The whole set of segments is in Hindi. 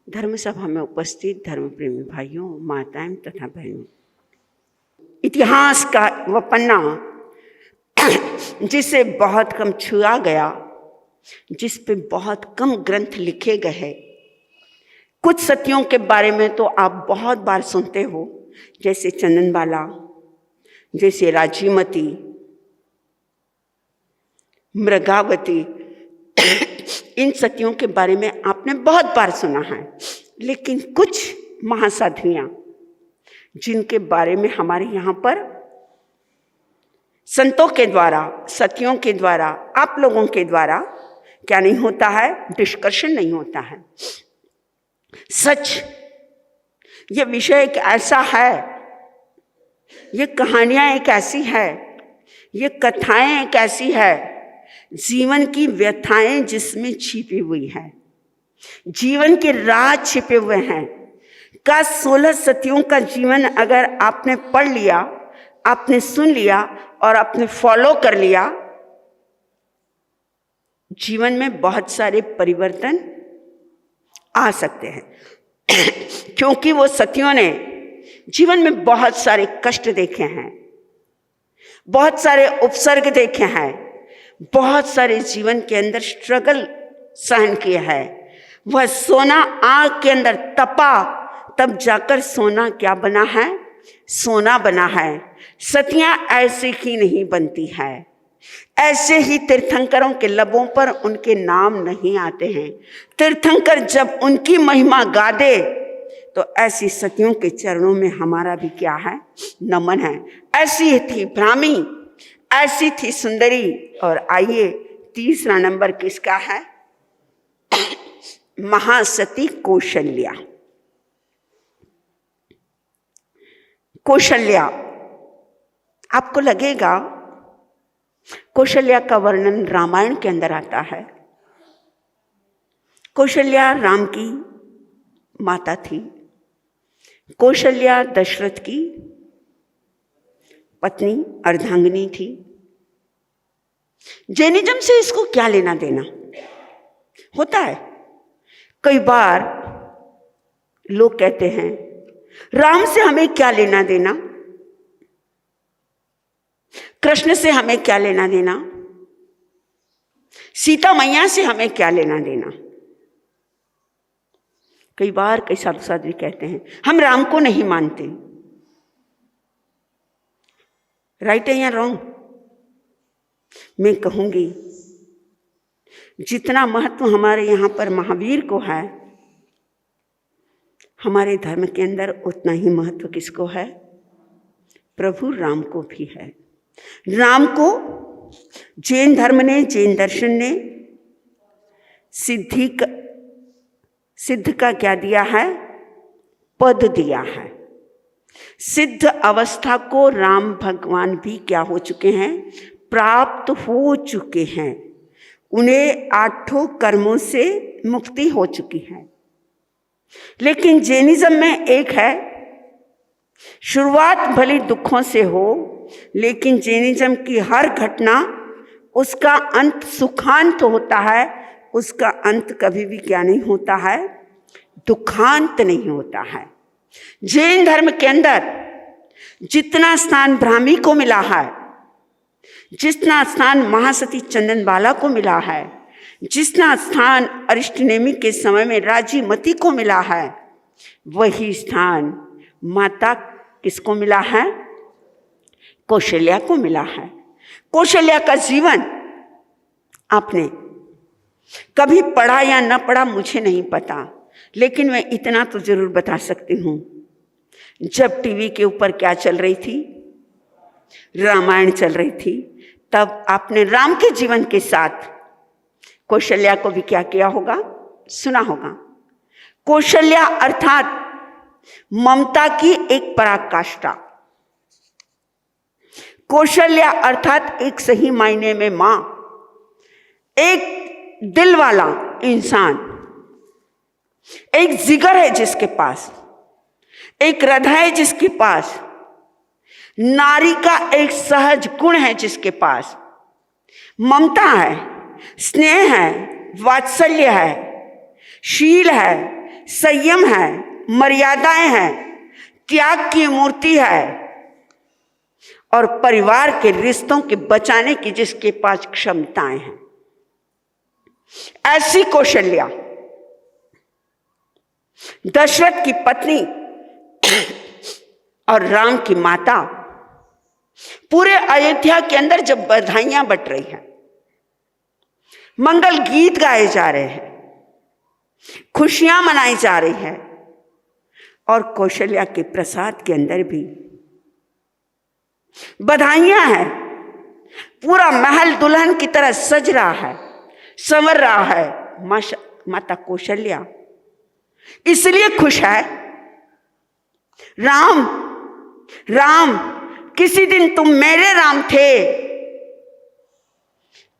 धर्म सभा में उपस्थित धर्म प्रेमी भाइयों, माताएं तथा बहनों, इतिहास का वह पन्ना जिसे बहुत कम छुआ गया, जिस पे बहुत कम ग्रंथ लिखे गए हैं। कुछ सतियों के बारे में तो आप बहुत बार सुनते हो, जैसे चंदनबाला, जैसे राजीमती, मृगावती। इन सतियों के बारे में आपने बहुत बार सुना है। लेकिन कुछ महासाधियां जिनके बारे में हमारे यहाँ पर संतों के द्वारा, सतियों के द्वारा, आप लोगों के द्वारा क्या नहीं होता है, डिस्कशन नहीं होता है। सच, ये विषय एक ऐसा है, ये कहानियां एक ऐसी है, ये कथाएं एक ऐसी है, जीवन की व्यथाएं जिसमें छिपी हुई है, जीवन के राज छिपे हुए हैं। का 16 सतियों का जीवन अगर आपने पढ़ लिया, आपने सुन लिया और आपने फॉलो कर लिया, जीवन में बहुत सारे परिवर्तन आ सकते हैं। क्योंकि वो सतियों ने जीवन में बहुत सारे कष्ट देखे हैं, बहुत सारे उपसर्ग देखे हैं, बहुत सारे जीवन के अंदर स्ट्रगल सहन किया है। वह सोना आग के अंदर तपा, तब जाकर सोना क्या बना है, सोना बना है। सतियां ऐसे ही नहीं बनती है, ऐसे ही तीर्थंकरों के लबों पर उनके नाम नहीं आते हैं। तीर्थंकर जब उनकी महिमा गा दे तो ऐसी सतियों के चरणों में हमारा भी क्या है, नमन है। ऐसी थी ब्राह्मी, ऐसी थी सुंदरी। और आइए, तीसरा नंबर किसका है, महासती कौशल्या। कौशल्या, आपको लगेगा कौशल्या का वर्णन रामायण के अंदर आता है। कौशल्या राम की माता थी। कौशल्या दशरथ की पत्नी अर्धांगिनी थी। जैनिज्म से इसको क्या लेना देना होता है? कई बार लोग कहते हैं राम से हमें क्या लेना देना, कृष्ण से हमें क्या लेना देना, सीता मैया से हमें क्या लेना देना। कई बार कई साधु साध्वी कहते हैं हम राम को नहीं मानते। राइट है या रॉन्ग? मैं कहूंगी जितना महत्व हमारे यहाँ पर महावीर को है, हमारे धर्म के अंदर उतना ही महत्व किसको है, प्रभु राम को भी है। राम को जैन धर्म ने, जैन दर्शन ने सिद्ध का क्या दिया है, पद दिया है। सिद्ध अवस्था को राम भगवान भी क्या हो चुके हैं, प्राप्त हो चुके हैं। उन्हें 8 कर्मों से मुक्ति हो चुकी है। लेकिन जैनिज्म में एक है, शुरुआत भले दुखों से हो, लेकिन जैनिज्म की हर घटना, उसका अंत सुखांत होता है, उसका अंत कभी भी क्या नहीं होता है, दुखांत नहीं होता है। जैन धर्म के अंदर जितना स्थान ब्राह्मी को मिला है, जितना स्थान महासती चंदनबाला को मिला है, जितना स्थान अरिष्टनेमी के समय में राजीमती को मिला है, वही स्थान माता किसको मिला है, कौशल्या को मिला है। कौशल्या का जीवन आपने कभी पढ़ा या न पढ़ा मुझे नहीं पता, लेकिन मैं इतना तो जरूर बता सकती हूँ, जब टीवी के ऊपर क्या चल रही थी, रामायण चल रही थी, तब आपने राम के जीवन के साथ कौशल्या को भी क्या किया होगा, सुना होगा। कौशल्या अर्थात ममता की एक पराकाष्ठा। कौशल्या अर्थात एक सही मायने में मां, एक दिल वाला इंसान, एक जिगर है जिसके पास, एक हृदय है जिसके पास, नारी का एक सहज गुण है जिसके पास, ममता है, स्नेह है, वात्सल्य है, शील है, संयम है, मर्यादाएं हैं, त्याग की मूर्ति है और परिवार के रिश्तों के बचाने की जिसके पास क्षमताएं हैं, ऐसी कौशल्या दशरथ की पत्नी और राम की माता पूरे अयोध्या के अंदर जब बधाइयां बट रही हैं, मंगल गीत गाए जा रहे हैं, खुशियां मनाई जा रही हैं और कौशल्या के प्रसाद के अंदर भी बधाइयां हैं, पूरा महल दुल्हन की तरह सज रहा है, संवर रहा है। माता कौशल्या इसलिए खुश है। राम राम किसी दिन तुम मेरे राम थे,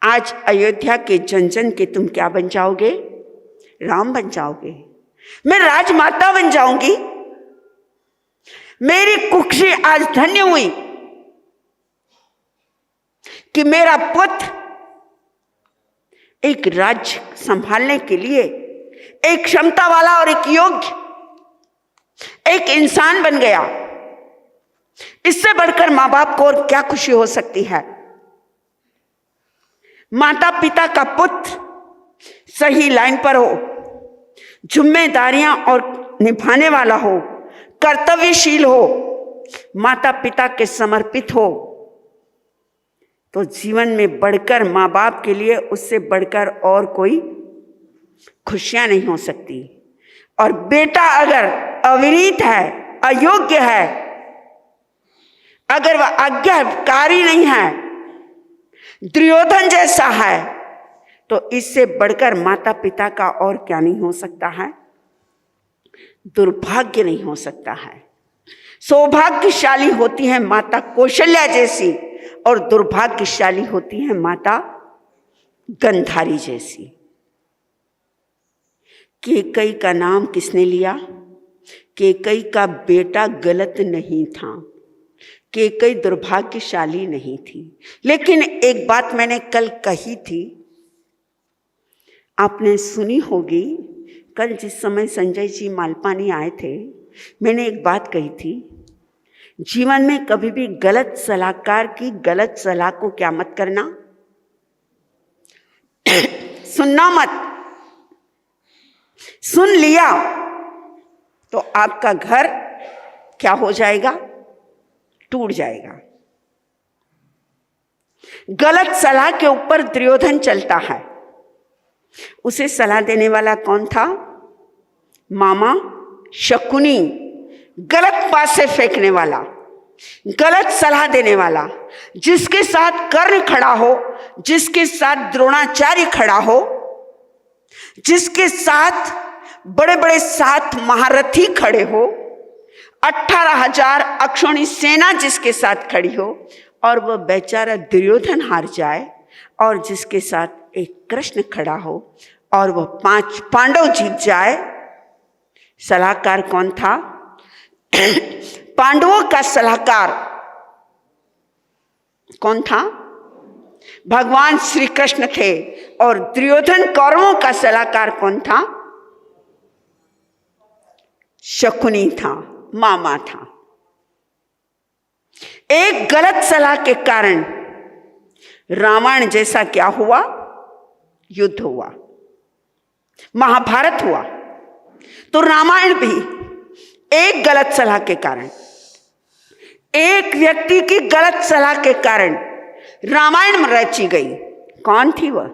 आज अयोध्या के जन जन के तुम क्या बन जाओगे? राम बन जाओगे। मैं राजमाता बन जाऊंगी। मेरी कुक्षी आज धन्य हुई कि मेरा पुत्र एक राज्य संभालने के लिए एक क्षमता वाला और एक योग्य एक इंसान बन गया। इससे बढ़कर मां बाप को और क्या खुशी हो सकती है? माता पिता का पुत्र सही लाइन पर हो, जिम्मेदारियां और निभाने वाला हो, कर्तव्यशील हो, माता पिता के समर्पित हो, तो जीवन में बढ़कर मां बाप के लिए उससे बढ़कर और कोई खुशियां नहीं हो सकती। और बेटा अगर अविनीत है, अयोग्य है, अगर वह आज्ञाकारी नहीं है, दुर्योधन जैसा है, तो इससे बढ़कर माता पिता का और क्या नहीं हो सकता है? दुर्भाग्य नहीं हो सकता है। सौभाग्यशाली होती है माता कौशल्या जैसी और दुर्भाग्यशाली होती है माता गंधारी जैसी। कैकेयी का नाम किसने लिया? कैकेयी का बेटा गलत नहीं था, कैकेयी दुर्भाग्यशाली नहीं थी। लेकिन एक बात मैंने कल कही थी, आपने सुनी होगी। कल जिस समय संजय जी मालपानी आए थे, मैंने एक बात कही थी, जीवन में कभी भी गलत सलाहकार की गलत सलाह को क्या मत करना, सुनना मत। सुन लिया तो आपका घर क्या हो जाएगा? टूट जाएगा। गलत सलाह के ऊपर दुर्योधन चलता है। उसे सलाह देने वाला कौन था? मामा शकुनी। गलत बात से फेंकने वाला, गलत सलाह देने वाला, जिसके साथ कर्ण खड़ा हो, जिसके साथ द्रोणाचार्य खड़ा हो, जिसके साथ बड़े बड़े 7 महारथी खड़े हो, 18,000 अक्षौणी सेना जिसके साथ खड़ी हो, और वह बेचारा दुर्योधन हार जाए, और जिसके साथ एक कृष्ण खड़ा हो और वह 5 पांडव जीत जाए। सलाहकार कौन था? पांडवों का सलाहकार कौन था? भगवान श्री कृष्ण थे। और दुर्योधन कौरवों का सलाहकार कौन था? शकुनी था, मामा था। एक गलत सलाह के कारण रामायण जैसा क्या हुआ? युद्ध हुआ, महाभारत हुआ। तो रामायण भी एक गलत सलाह के कारण, एक व्यक्ति की गलत सलाह के कारण रामायण में रची गई। कौन थी वह?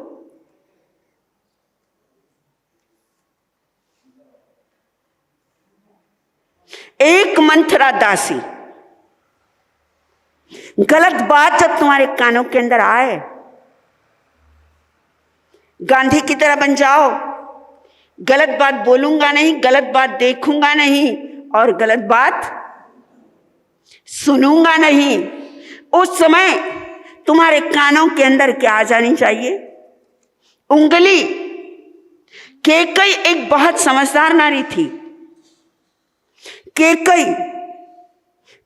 एक मंथरा दासी। गलत बात जब तुम्हारे कानों के अंदर आए, गांधी की तरह बन जाओ। गलत बात बोलूंगा नहीं, गलत बात देखूंगा नहीं और गलत बात सुनूंगा नहीं। उस समय तुम्हारे कानों के अंदर क्या आ जानी चाहिए? उंगली। कैकेयी एक बहुत समझदार नारी थी। कैकेयी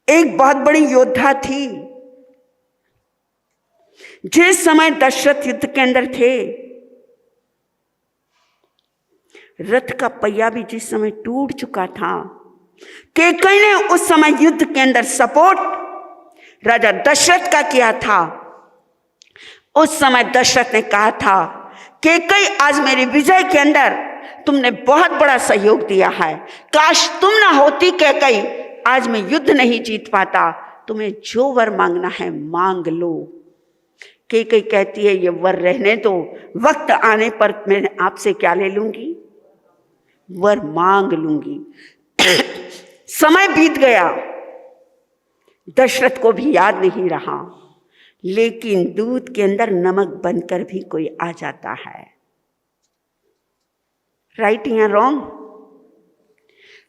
एक बहुत बड़ी योद्धा थी। जिस समय दशरथ युद्ध के अंदर थे, रथ का पहिया भी जिस समय टूट चुका था, कैकेयी ने उस समय युद्ध के अंदर सपोर्ट राजा दशरथ का किया था। उस समय दशरथ ने कहा था, कैकेयी आज मेरी विजय के अंदर तुमने बहुत बड़ा सहयोग दिया है, काश तुम ना होती कैकेयी, आज मैं युद्ध नहीं जीत पाता, तुम्हें जो वर मांगना है मांग लो। कैकेयी कहती है, ये वर रहने दो, वक्त आने पर मैं आपसे क्या ले लूंगी, वर मांग लूंगी। समय बीत गया, दशरथ को भी याद नहीं रहा, लेकिन दूध के अंदर नमक बनकर भी कोई आ जाता है। राइट या रॉन्ग?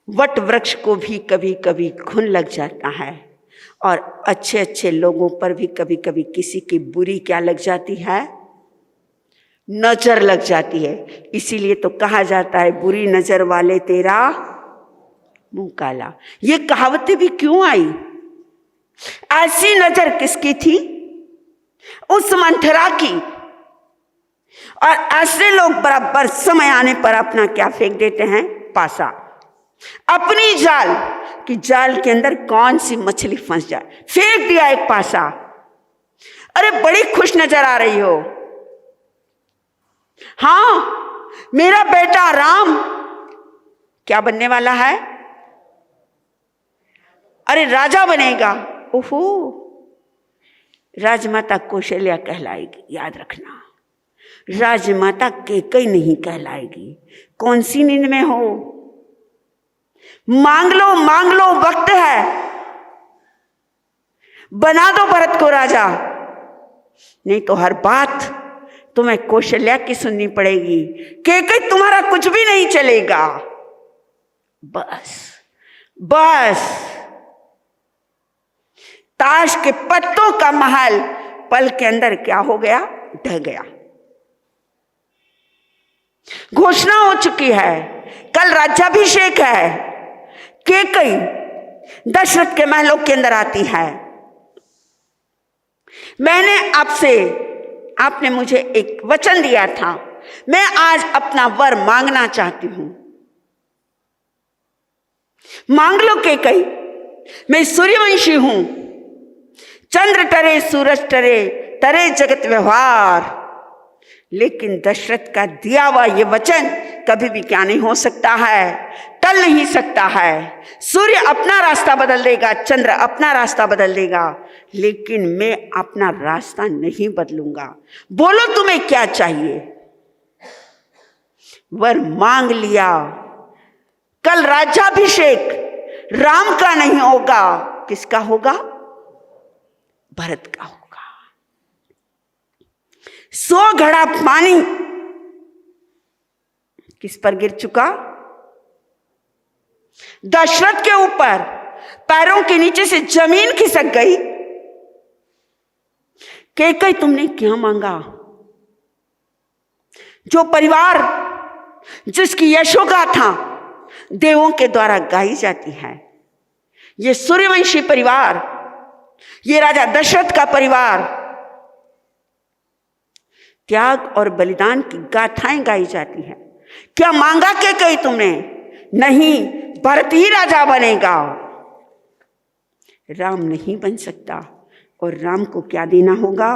वट वृक्ष को भी कभी कभी घुन लग जाता है, और अच्छे अच्छे लोगों पर भी कभी कभी किसी की बुरी क्या लग जाती है, नजर लग जाती है। इसीलिए तो कहा जाता है, बुरी नजर वाले तेरा मुंह काला। ये कहावतें भी क्यों आई? ऐसी नजर किसकी थी? उस मंथरा की। और ऐसे लोग बराबर समय आने पर अपना क्या फेंक देते हैं, पासा, अपनी जाल, कि जाल के अंदर कौन सी मछली फंस जाए, फेंक दिया एक पासा। अरे बड़ी खुश नजर आ रही हो, हाँ मेरा बेटा राम क्या बनने वाला है, अरे राजा बनेगा। ओहो, राजमाता कौशल्या कहलाएगी, याद रखना, राजमाता कैकेयी नहीं कहलाएगी। कौन सी नींद में हो? मांग लो, वक्त है, बना दो भरत को राजा, नहीं तो हर बात तुम्हें कौशल्या की सुननी पड़ेगी। कैकेयी तुम्हारा कुछ भी नहीं चलेगा। बस ताश के पत्तों का महल पल के अंदर क्या हो गया, ढह गया। घोषणा हो चुकी है, कल राज्याभिषेक है। कैकेयी दशरथ के महलों के अंदर आती है। आपने मुझे एक वचन दिया था, मैं आज अपना वर मांगना चाहती हूं। मांग लो कैकेयी, मैं सूर्यवंशी हूं, चंद्र टरे सूरज टरे, तरे जगत व्यवहार। लेकिन दशरथ का दिया हुआ ये वचन कभी भी क्या नहीं हो सकता है, टल नहीं सकता है। सूर्य अपना रास्ता बदल देगा, चंद्र अपना रास्ता बदल देगा, लेकिन मैं अपना रास्ता नहीं बदलूंगा। बोलो तुम्हें क्या चाहिए? वर मांग लिया। कल राज्याभिषेक राम का नहीं होगा, किसका होगा? भरत का होगा। 100 घड़ा पानी किस पर गिर चुका? दशरथ के ऊपर। पैरों के नीचे से जमीन खिसक गई। कैकेयी तुमने क्या मांगा? जो परिवार जिसकी यशोगाथा देवों के द्वारा गाई जाती है, ये सूर्यवंशी परिवार, ये राजा दशरथ का परिवार, त्याग और बलिदान की गाथाएं गाई जाती है। क्या मांगा कैकेयी तुमने? नहीं, भरत ही राजा बनेगा, राम नहीं बन सकता। और राम को क्या देना होगा?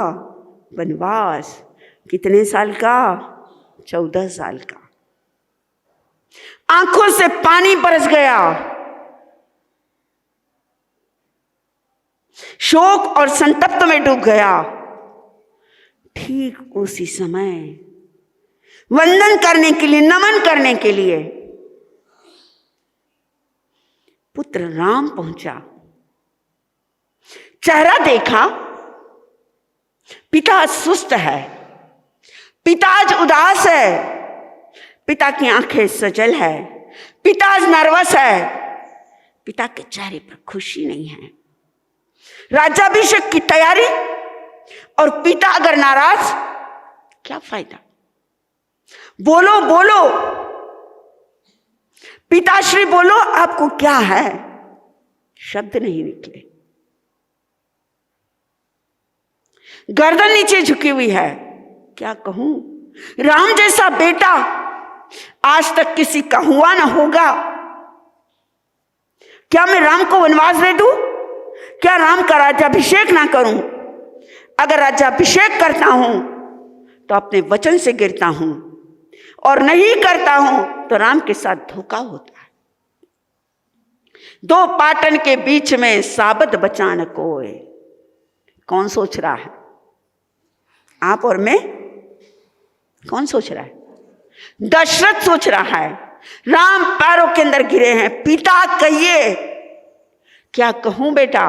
वनवास। कितने साल का? 14 साल का। आंखों से पानी बरस गया। शोक और संतप्त में डूब गया। ठीक उसी समय वंदन करने के लिए, नमन करने के लिए पुत्र राम पहुंचा। चेहरा देखा, पिता सुस्त है, पिता आज उदास है, पिता की आंखें सजल है, पिता आज नर्वस है, पिता के चेहरे पर खुशी नहीं है। राज्याभिषेक की तैयारी और पिता अगर नाराज, क्या फायदा? बोलो बोलो पिताश्री, बोलो आपको क्या है? शब्द नहीं निकले। गर्दन नीचे झुकी हुई है। क्या कहूं? राम जैसा बेटा आज तक किसी का हुआ ना होगा। क्या मैं राम को वनवास दे दूं? क्या राम का राज्याभिषेक ना करूं? अगर राज्याभिषेक करता हूं तो अपने वचन से गिरता हूं, और नहीं करता हूं तो राम के साथ धोखा होता है। दो पाटन के बीच में साबत बचा न कोई। कौन सोच रहा है? आप और मैं? कौन सोच रहा है? दशरथ सोच रहा है। राम पैरों के अंदर गिरे हैं। पिता कहिए। क्या कहूं बेटा?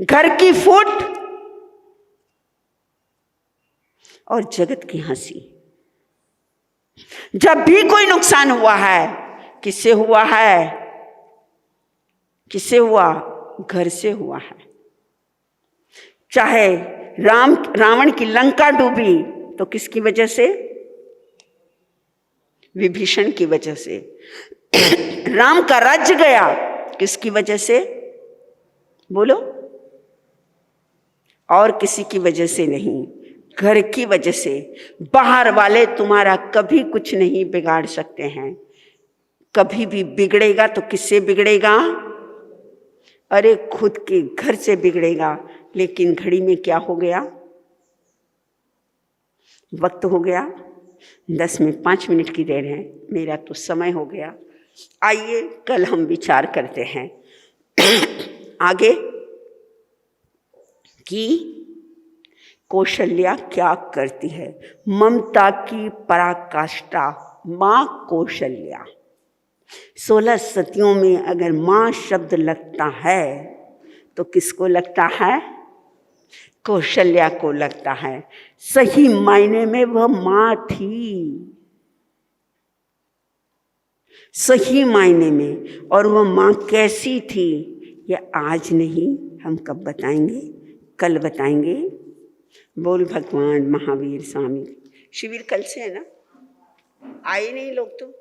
घर की फूट और जगत की हंसी। जब भी कोई नुकसान हुआ है, किससे हुआ है? किससे हुआ? घर से हुआ है। चाहे रावण की लंका डूबी तो किसकी वजह से? विभीषण की वजह से। राम का राज्य गया किसकी वजह से? बोलो। और किसी की वजह से नहीं, घर की वजह से। बाहर वाले तुम्हारा कभी कुछ नहीं बिगाड़ सकते हैं। कभी भी बिगड़ेगा तो किससे बिगड़ेगा? अरे खुद के घर से बिगड़ेगा। लेकिन घड़ी में क्या हो गया? वक्त हो गया 10 में 5 मिनट की देर है। मेरा तो समय हो गया। आइए कल हम विचार करते हैं आगे कि कौशल्या क्या करती है। ममता की पराकाष्ठा मां कौशल्या। 16 सतियों में अगर मां शब्द लगता है तो किसको लगता है? कौशल्या को लगता है। सही मायने में वह मां थी, सही मायने में। और वह मां कैसी थी यह आज नहीं, हम कब बताएंगे? कल बताएंगे। बोल भगवान महावीर स्वामी। शिविर कल से है ना? आए नहीं लोग तो।